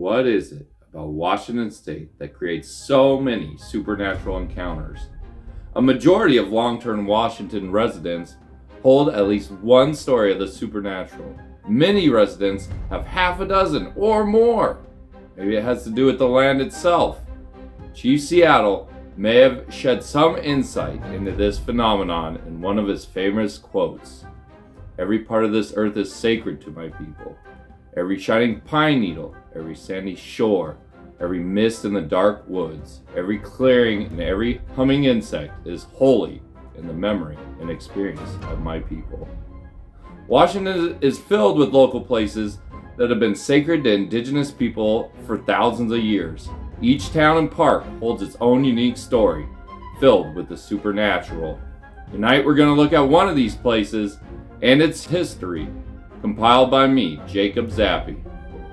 what is it about Washington State that creates so many supernatural encounters? A majority of long-term Washington residents hold at least one story of the supernatural. Many residents have half a dozen or more. Maybe it has to do with the land itself. Chief Seattle may have shed some insight into this phenomenon in one of his famous quotes. "Every part of this earth is sacred to my people. Every shining pine needle, every sandy shore, every mist in the dark woods, every clearing and every humming insect is holy in the memory and experience of my people." Washington is filled with local places that have been sacred to indigenous people for thousands of years. Each town and park holds its own unique story, filled with the supernatural. Tonight we're going to look at one of these places and its history, compiled by me, Jacob Zappey.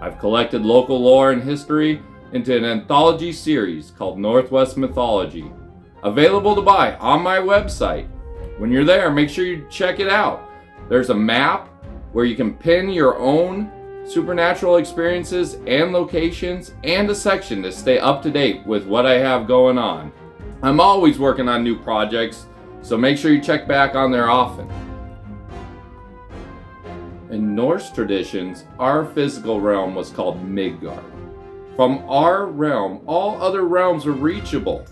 I've collected local lore and history into an anthology series called Northwest Mythology, available to buy on my website. When you're there, make sure you check it out. There's a map where you can pin your own supernatural experiences and locations, and a section to stay up to date with what I have going on. I'm always working on new projects, so make sure you check back on there often. In Norse traditions, our physical realm was called Midgard. From our realm, all other realms were reachable.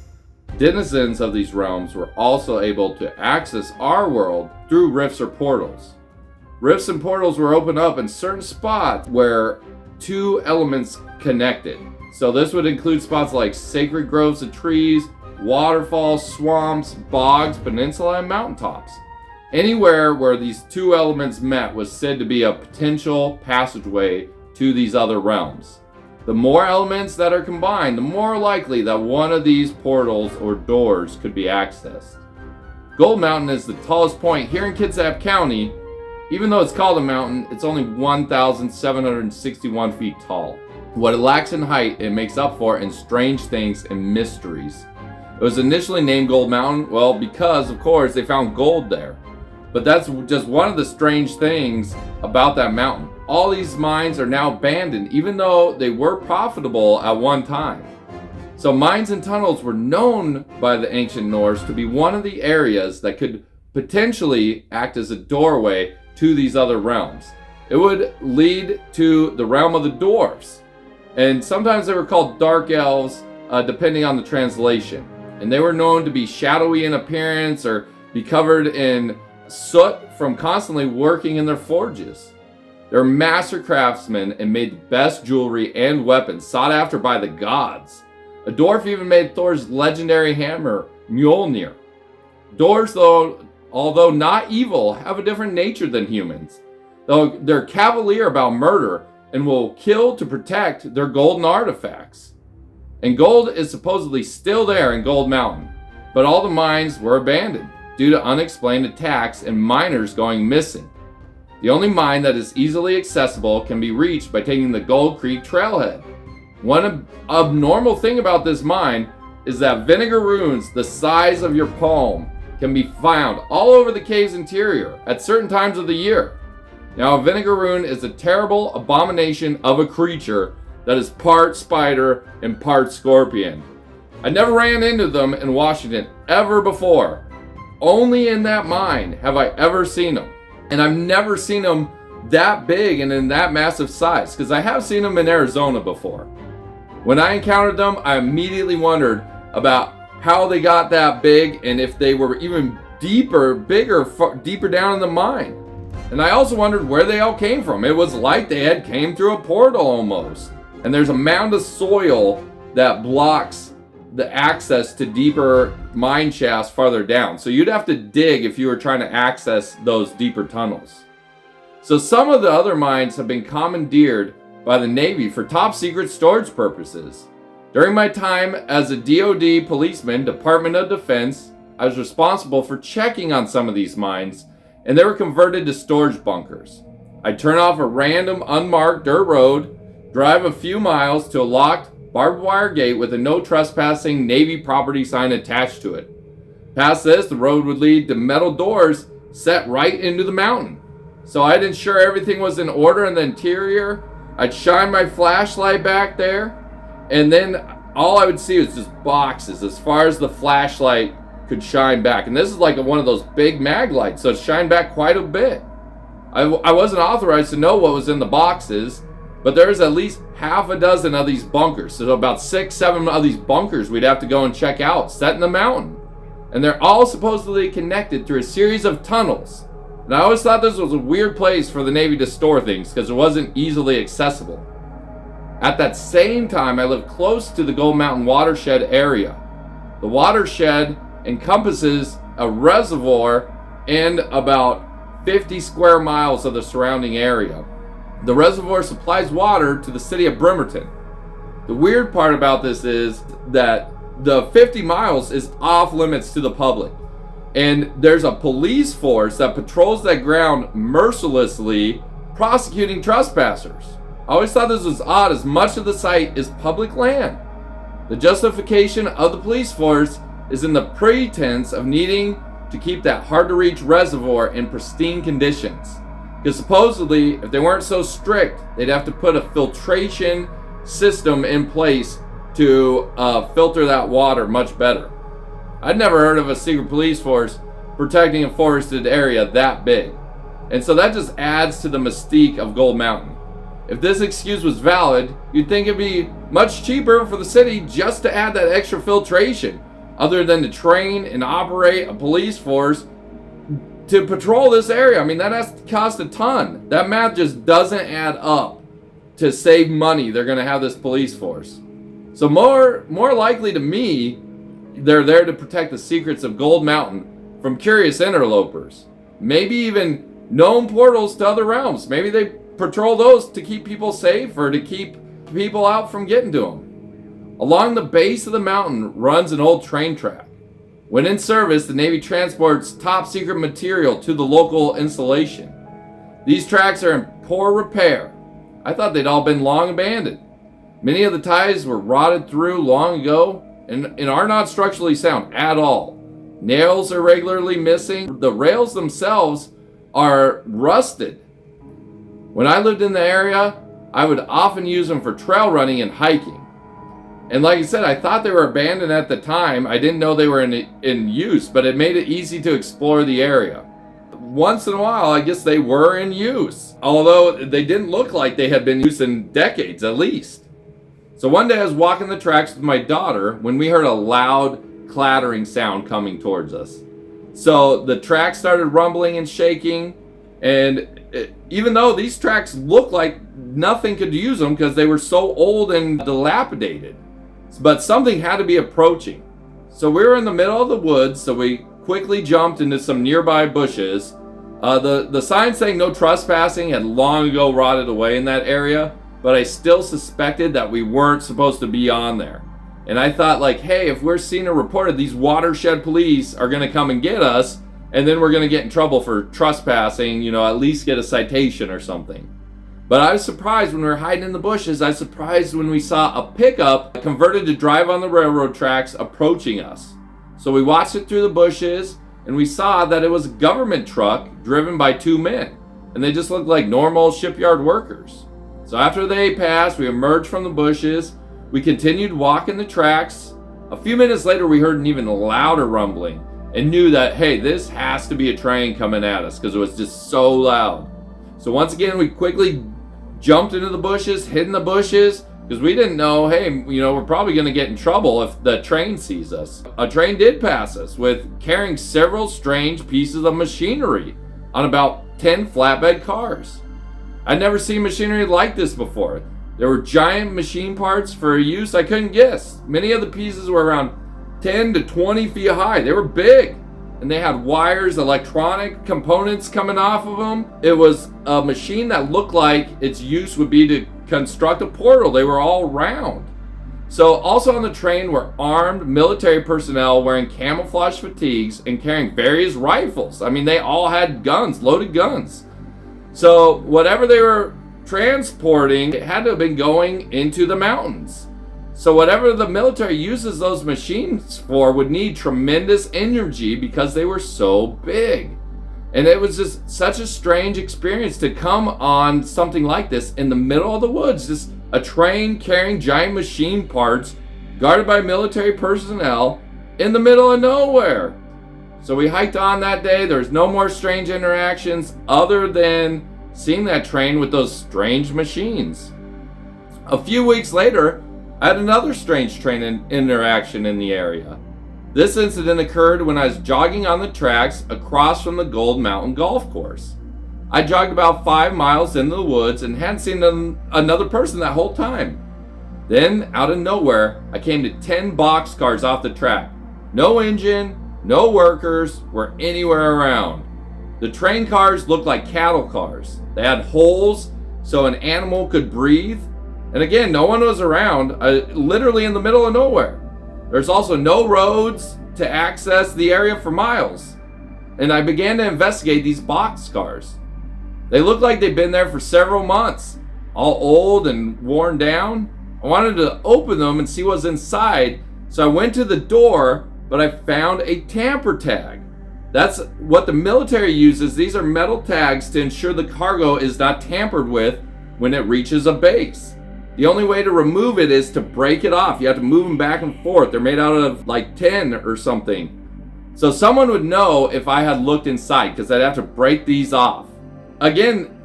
Denizens of these realms were also able to access our world through rifts or portals. Rifts and portals were opened up in certain spots where two elements connected. So this would include spots like sacred groves of trees, waterfalls, swamps, bogs, peninsula, and mountaintops. Anywhere where these two elements met was said to be a potential passageway to these other realms. The more elements that are combined, the more likely that one of these portals or doors could be accessed. Gold Mountain is the tallest point here in Kitsap County. Even though it's called a mountain, it's only 1,761 feet tall. What it lacks in height, it makes up for in strange things and mysteries. It was initially named Gold Mountain, well, because, of course, they found gold there. But that's just one of the strange things about that mountain. All these mines are now abandoned, even though they were profitable at one time. So mines and tunnels were known by the ancient Norse to be one of the areas that could potentially act as a doorway to these other realms. It would lead to the realm of the dwarves. And sometimes they were called dark elves, depending on the translation. And they were known to be shadowy in appearance or be covered in soot from constantly working in their forges. They were master craftsmen and made the best jewelry and weapons sought after by the gods. A dwarf even made Thor's legendary hammer, Mjolnir. Dwarves, although not evil, have a different nature than humans. They're cavalier about murder and will kill to protect their golden artifacts. And gold is supposedly still there in Gold Mountain, but all the mines were abandoned due to unexplained attacks and miners going missing. The only mine that is easily accessible can be reached by taking the Gold Creek trailhead. One abnormal thing about this mine is that vinegar runes the size of your palm can be found all over the cave's interior at certain times of the year. Now, a vinegar rune is a terrible abomination of a creature that is part spider and part scorpion. I never ran into them in Washington ever before. Only in that mine have I ever seen them. And I've never seen them that big and in that massive size, because I have seen them in Arizona before. When I encountered them, I immediately wondered about how they got that big and if they were even deeper down in the mine. And I also wondered where they all came from. It was like they had came through a portal almost. And there's a mound of soil that blocks the access to deeper mine shafts farther down. So you'd have to dig if you were trying to access those deeper tunnels. So some of the other mines have been commandeered by the Navy for top secret storage purposes. During my time as a DoD policeman, Department of Defense, I was responsible for checking on some of these mines, and they were converted to storage bunkers. I'd turn off a random unmarked dirt road, drive a few miles to a locked barbed wire gate with a no trespassing Navy property sign attached to it. Past this, the road would lead to metal doors set right into the mountain. So I'd ensure everything was in order in the interior I'd shine my flashlight back there, and then all I would see was just boxes as far as the flashlight could shine back. And this is like one of those big mag lights, so it shined back quite a bit. I wasn't authorized to know what was in the boxes, but there's at least half a dozen of these bunkers. So about 6, 7 of these bunkers we'd have to go and check out, set in the mountain. And they're all supposedly connected through a series of tunnels. And I always thought this was a weird place for the Navy to store things because it wasn't easily accessible. At that same time, I lived close to the Gold Mountain Watershed area. The watershed encompasses a reservoir and about 50 square miles of the surrounding area. The reservoir supplies water to the city of Bremerton. The weird part about this is that the 50 miles is off limits to the public. And there's a police force that patrols that ground mercilessly, prosecuting trespassers. I always thought this was odd, as much of the site is public land. The justification of the police force is in the pretense of needing to keep that hard-to-reach reservoir in pristine conditions. Because supposedly, if they weren't so strict, they'd have to put a filtration system in place to filter that water much better. I'd never heard of a secret police force protecting a forested area that big. And so that just adds to the mystique of Gold Mountain. If this excuse was valid, you'd think it'd be much cheaper for the city just to add that extra filtration, other than to train and operate a police force to patrol this area. I mean, that has to cost a ton. That math just doesn't add up. To save money, they're going to have this police force. So more likely to me, they're there to protect the secrets of Gold Mountain from curious interlopers. Maybe even known portals to other realms. Maybe they patrol those to keep people safe or to keep people out from getting to them. Along the base of the mountain runs an old train track. When in service, the Navy transports top secret material to the local installation. These tracks are in poor repair. I thought they'd all been long abandoned. Many of the ties were rotted through long ago and are not structurally sound at all. Nails are regularly missing. The rails themselves are rusted. When I lived in the area, I would often use them for trail running and hiking. And like I said, I thought they were abandoned at the time. I didn't know they were in use, but it made it easy to explore the area. Once in a while, I guess they were in use, although they didn't look like they had been used in decades at least. So one day I was walking the tracks with my daughter when we heard a loud clattering sound coming towards us. So the tracks started rumbling and shaking, and even though these tracks looked like nothing could use them because they were so old and dilapidated, but something had to be approaching. So we were in the middle of the woods, so we quickly jumped into some nearby bushes. The sign saying no trespassing had long ago rotted away in that area, but I still suspected that we weren't supposed to be on there. And I thought, like, hey, if we're seeing a report of these watershed police are going to come and get us, and then we're going to get in trouble for trespassing, at least get a citation or something. But I was surprised when we were hiding in the bushes. I was surprised when we saw a pickup converted to drive on the railroad tracks approaching us. So we watched it through the bushes, and we saw that it was a government truck driven by 2 men. And they just looked like normal shipyard workers. So after they passed, we emerged from the bushes. We continued walking the tracks. A few minutes later, we heard an even louder rumbling and knew that, hey, this has to be a train coming at us because it was just so loud. So once again, we quickly jumped into the bushes, hid in the bushes, because we didn't know, hey, we're probably going to get in trouble if the train sees us. A train did pass us with carrying several strange pieces of machinery on about 10 flatbed cars. I'd never seen machinery like this before. There were giant machine parts for a use I couldn't guess. Many of the pieces were around 10 to 20 feet high. They were big. And they had wires, electronic components coming off of them. It was a machine that looked like its use would be to construct a portal. They were all round. So also on the train were armed military personnel wearing camouflage fatigues and carrying various rifles. I mean, they all had guns, loaded guns. So whatever they were transporting, it had to have been going into the mountains. So whatever the military uses those machines for would need tremendous energy because they were so big. And it was just such a strange experience to come on something like this in the middle of the woods. Just a train carrying giant machine parts guarded by military personnel in the middle of nowhere. So we hiked on that day. There's no more strange interactions other than seeing that train with those strange machines. A few weeks later, I had another strange train interaction in the area. This incident occurred when I was jogging on the tracks across from the Gold Mountain Golf Course. I jogged about 5 miles into the woods and hadn't seen another person that whole time. Then, out of nowhere, I came to 10 boxcars off the track. No engine, no workers were anywhere around. The train cars looked like cattle cars. They had holes so an animal could breathe. And again, no one was around, literally in the middle of nowhere. There's also no roads to access the area for miles. And I began to investigate these boxcars. They looked like they'd been there for several months, all old and worn down. I wanted to open them and see what's inside, so I went to the door, but I found a tamper tag. That's what the military uses. These are metal tags to ensure the cargo is not tampered with when it reaches a base. The only way to remove it is to break it off. You have to move them back and forth. They're made out of like tin or something. So someone would know if I had looked inside because I'd have to break these off. Again,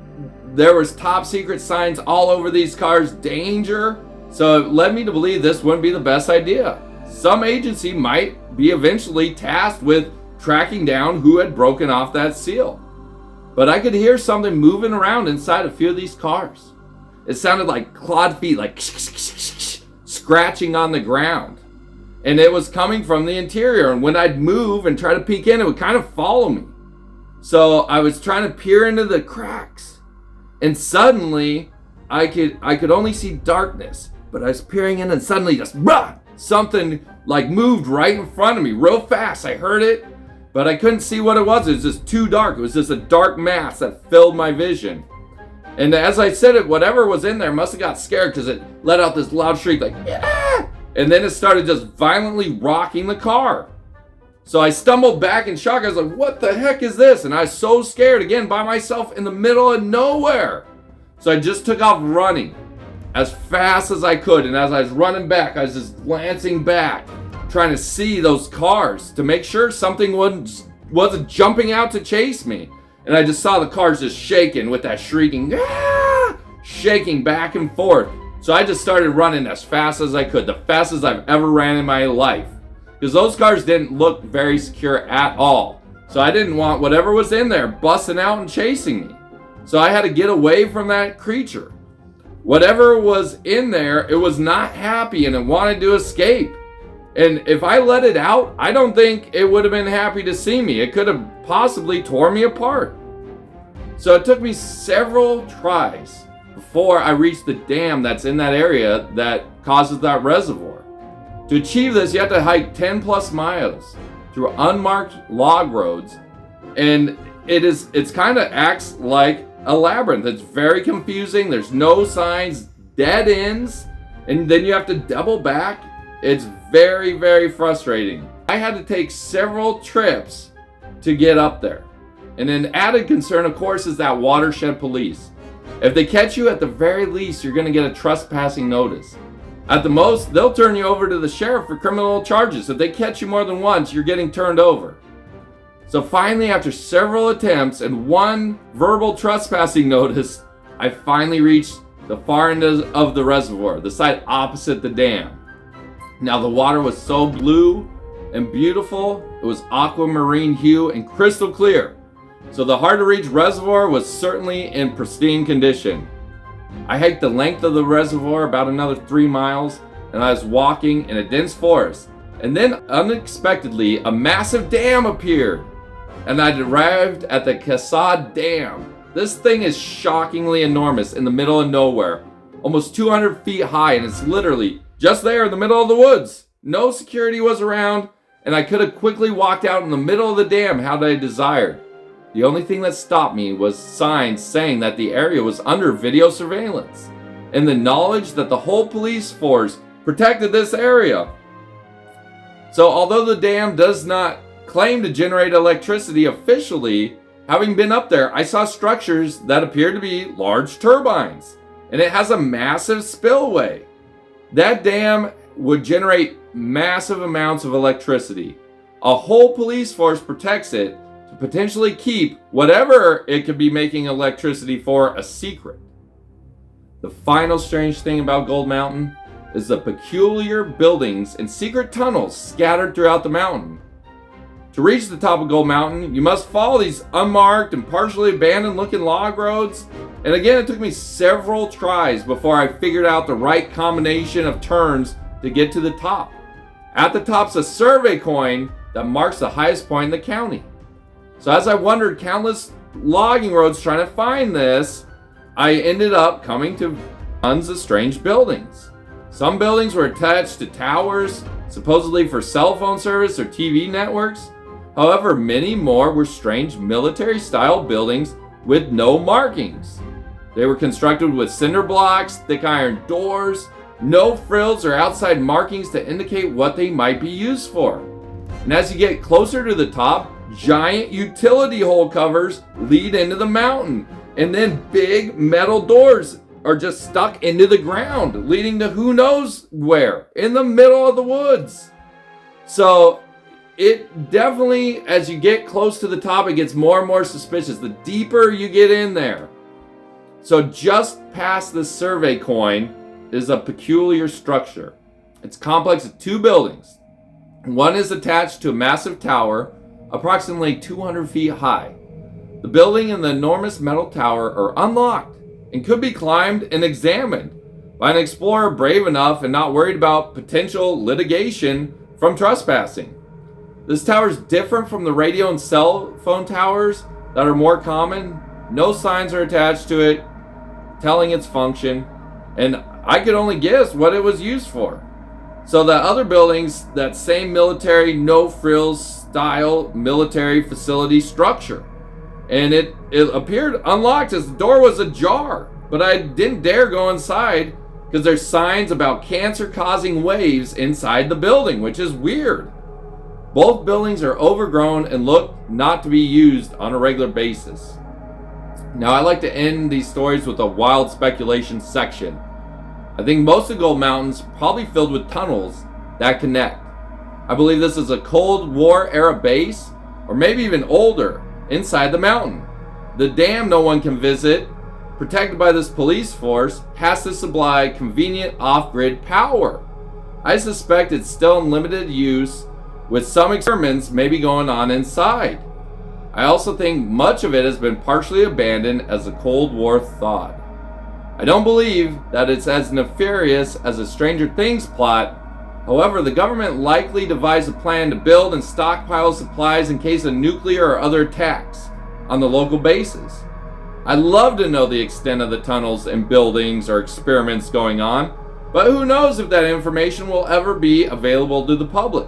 there was top secret signs all over these cars, danger. So it led me to believe this wouldn't be the best idea. Some agency might be eventually tasked with tracking down who had broken off that seal. But I could hear something moving around inside a few of these cars. It sounded like clawed feet, like scratching on the ground. And it was coming from the interior. And when I'd move and try to peek in, it would kind of follow me. So I was trying to peer into the cracks. And suddenly, I could only see darkness. But I was peering in and suddenly just, something like moved right in front of me real fast. I heard it, but I couldn't see what it was. It was just too dark. It was just a dark mass that filled my vision. And as I said it, whatever was in there must have got scared because it let out this loud shriek like, yeah! And then it started just violently rocking the car. So I stumbled back in shock. I was like, what the heck is this? And I was so scared again by myself in the middle of nowhere. So I just took off running as fast as I could. And as I was running back, I was just glancing back, trying to see those cars to make sure something wasn't jumping out to chase me. And I just saw the cars just shaking with that shrieking, shaking back and forth. So I just started running as fast as I could, the fastest I've ever ran in my life. Because those cars didn't look very secure at all. So I didn't want whatever was in there busting out and chasing me. So I had to get away from that creature. Whatever was in there, it was not happy and it wanted to escape. And if I let it out, I don't think it would have been happy to see me. It could have possibly tore me apart. So it took me several tries before I reached the dam that's in that area that causes that reservoir. To achieve this, you have to hike 10 plus miles through unmarked log roads. And it's kind of acts like a labyrinth. It's very confusing. There's no signs, dead ends, and then you have to double back. It's very, very frustrating. I had to take several trips to get up there. And an added concern, of course, is that Watershed police. If they catch you, at the very least, you're going to get a trespassing notice. At the most, they'll turn you over to the sheriff for criminal charges. If they catch you more than once, you're getting turned over. So finally, after several attempts and one verbal trespassing notice, I finally reached the far end of the reservoir, the side opposite the dam. Now the water was so blue and beautiful, it was aquamarine hue and crystal clear. So the hard to reach reservoir was certainly in pristine condition. I hiked the length of the reservoir about another 3 miles, and I was walking in a dense forest. And then unexpectedly, a massive dam appeared, and I'd arrived at the Cascade Dam. This thing is shockingly enormous in the middle of nowhere, almost 200 feet high, and it's literally just there in the middle of the woods. No security was around, and I could have quickly walked out in the middle of the dam had I desired. The only thing that stopped me was signs saying that the area was under video surveillance, and the knowledge that the whole police force protected this area. So although the dam does not claim to generate electricity officially, Having been up there, I saw structures that appeared to be large turbines, and it has a massive spillway. That dam would generate massive amounts of electricity. A whole police force protects it to potentially keep whatever it could be making electricity for a secret. The final strange thing about Gold Mountain is the peculiar buildings and secret tunnels scattered throughout the mountain. To reach the top of Gold Mountain, you must follow these unmarked and partially abandoned looking log roads. And again, it took me several tries before I figured out the right combination of turns to get to the top. At the top's a survey coin that marks the highest point in the county. So as I wandered countless logging roads trying to find this, I ended up coming to tons of strange buildings. Some buildings were attached to towers, supposedly for cell phone service or TV networks. However, many more were strange military-style buildings with no markings. They were constructed with cinder blocks, thick iron doors, no frills or outside markings to indicate what they might be used for. And as you get closer to the top, giant utility hole covers lead into the mountain, and then big metal doors are just stuck into the ground, leading to who knows where, in the middle of the woods. So it definitely, as you get close to the top, it gets more and more suspicious the deeper you get in there. So just past the survey coin is a peculiar structure. It's complex of two buildings. One is attached to a massive tower, approximately 200 feet high. The building and the enormous metal tower are unlocked and could be climbed and examined by an explorer brave enough and not worried about potential litigation from trespassing. This tower is different from the radio and cell phone towers that are more common. No signs are attached to it telling its function, and I could only guess what it was used for. So the other buildings, that same military, no frills style military facility structure. And it appeared unlocked as the door was ajar, but I didn't dare go inside because there's signs about cancer causing waves inside the building, which is weird. Both buildings are overgrown and look not to be used on a regular basis. Now, I like to end these stories with a wild speculation section. I think most of Gold Mountain's probably filled with tunnels that connect. I believe this is a Cold War era base, or maybe even older, inside the mountain. The dam no one can visit, protected by this police force, has to supply convenient off-grid power. I suspect it's still in limited use, with some experiments maybe going on inside. I also think much of it has been partially abandoned as a Cold War thought. I don't believe that it's as nefarious as a Stranger Things plot. However, the government likely devised a plan to build and stockpile supplies in case of nuclear or other attacks on the local bases. I'd love to know the extent of the tunnels and buildings or experiments going on, but who knows if that information will ever be available to the public.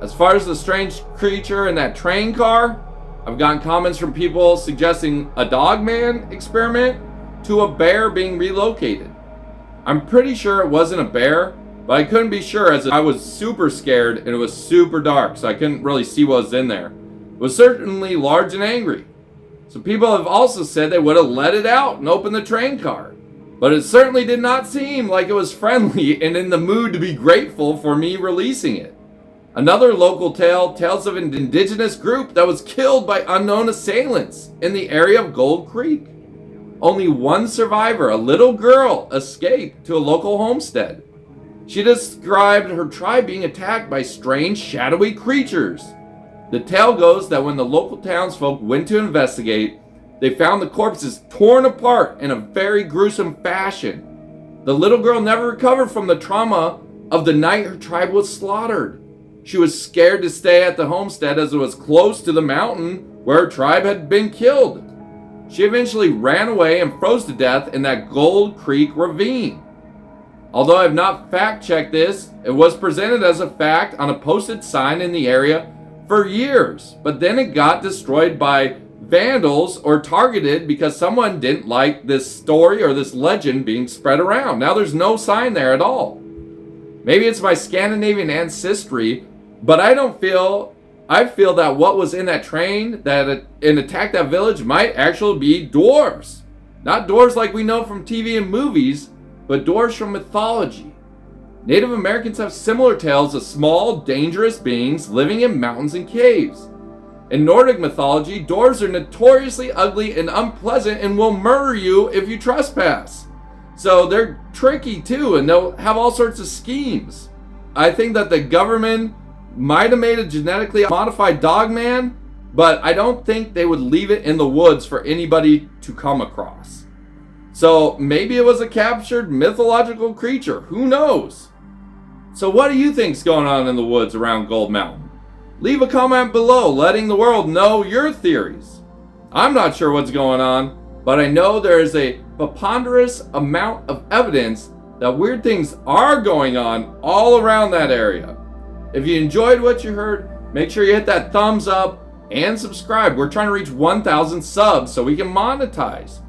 As far as the strange creature in that train car, I've gotten comments from people suggesting a dogman experiment to a bear being relocated. I'm pretty sure it wasn't a bear, but I couldn't be sure as I was super scared and it was super dark, so I couldn't really see what was in there. It was certainly large and angry. So people have also said they would have let it out and opened the train car. But it certainly did not seem like it was friendly and in the mood to be grateful for me releasing it. Another local tale tells of an indigenous group that was killed by unknown assailants in the area of Gold Creek. Only one survivor, a little girl, escaped to a local homestead. She described her tribe being attacked by strange, shadowy creatures. The tale goes that when the local townsfolk went to investigate, they found the corpses torn apart in a very gruesome fashion. The little girl never recovered from the trauma of the night her tribe was slaughtered. She was scared to stay at the homestead as it was close to the mountain where her tribe had been killed. She eventually ran away and froze to death in that Gold Creek ravine. Although I have not fact-checked this, it was presented as a fact on a posted sign in the area for years, but then it got destroyed by vandals or targeted because someone didn't like this story or this legend being spread around. Now there's no sign there at all. Maybe it's my Scandinavian ancestry, but I don't feel I feel that what was in that train that attacked that village might actually be dwarves. Not dwarves like we know from TV and movies, but dwarves from mythology. Native Americans have similar tales of small, dangerous beings living in mountains and caves. In Nordic mythology, dwarves are notoriously ugly and unpleasant and will murder you if you trespass. So they're tricky too, and they'll have all sorts of schemes. I think that the government might have made a genetically modified dog man, but I don't think they would leave it in the woods for anybody to come across. So maybe it was a captured mythological creature. Who knows? So what do you think's going on in the woods around Gold Mountain? Leave a comment below letting the world know your theories. I'm not sure what's going on, but I know there is a preponderance amount of evidence that weird things are going on all around that area. If you enjoyed what you heard, make sure you hit that thumbs up and subscribe. We're trying to reach 1,000 subs so we can monetize.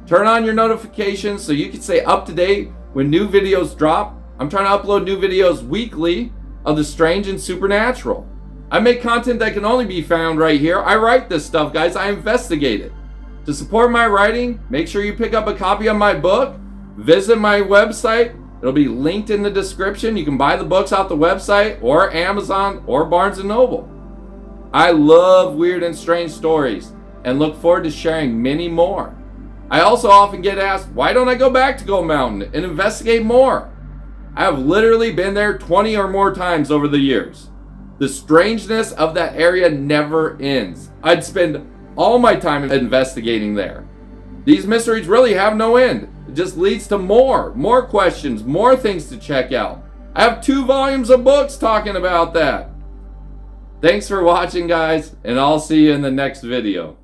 Turn on your notifications so you can stay up to date when new videos drop. I'm trying to upload new videos weekly of the strange and supernatural. I make content that can only be found right here. I write this stuff, guys. I investigate it. To support my writing, make sure you pick up a copy of my book. Visit my website. It'll be linked in the description. You can buy the books off the website or Amazon or Barnes & Noble. I love weird and strange stories and look forward to sharing many more. I also often get asked, why don't I go back to Gold Mountain and investigate more? I have literally been there 20 or more times over the years. The strangeness of that area never ends. I'd spend all my time investigating there. These mysteries really have no end. It just leads to more questions, more things to check out. I have 2 volumes of books talking about that. Thanks for watching, guys, and I'll see you in the next video.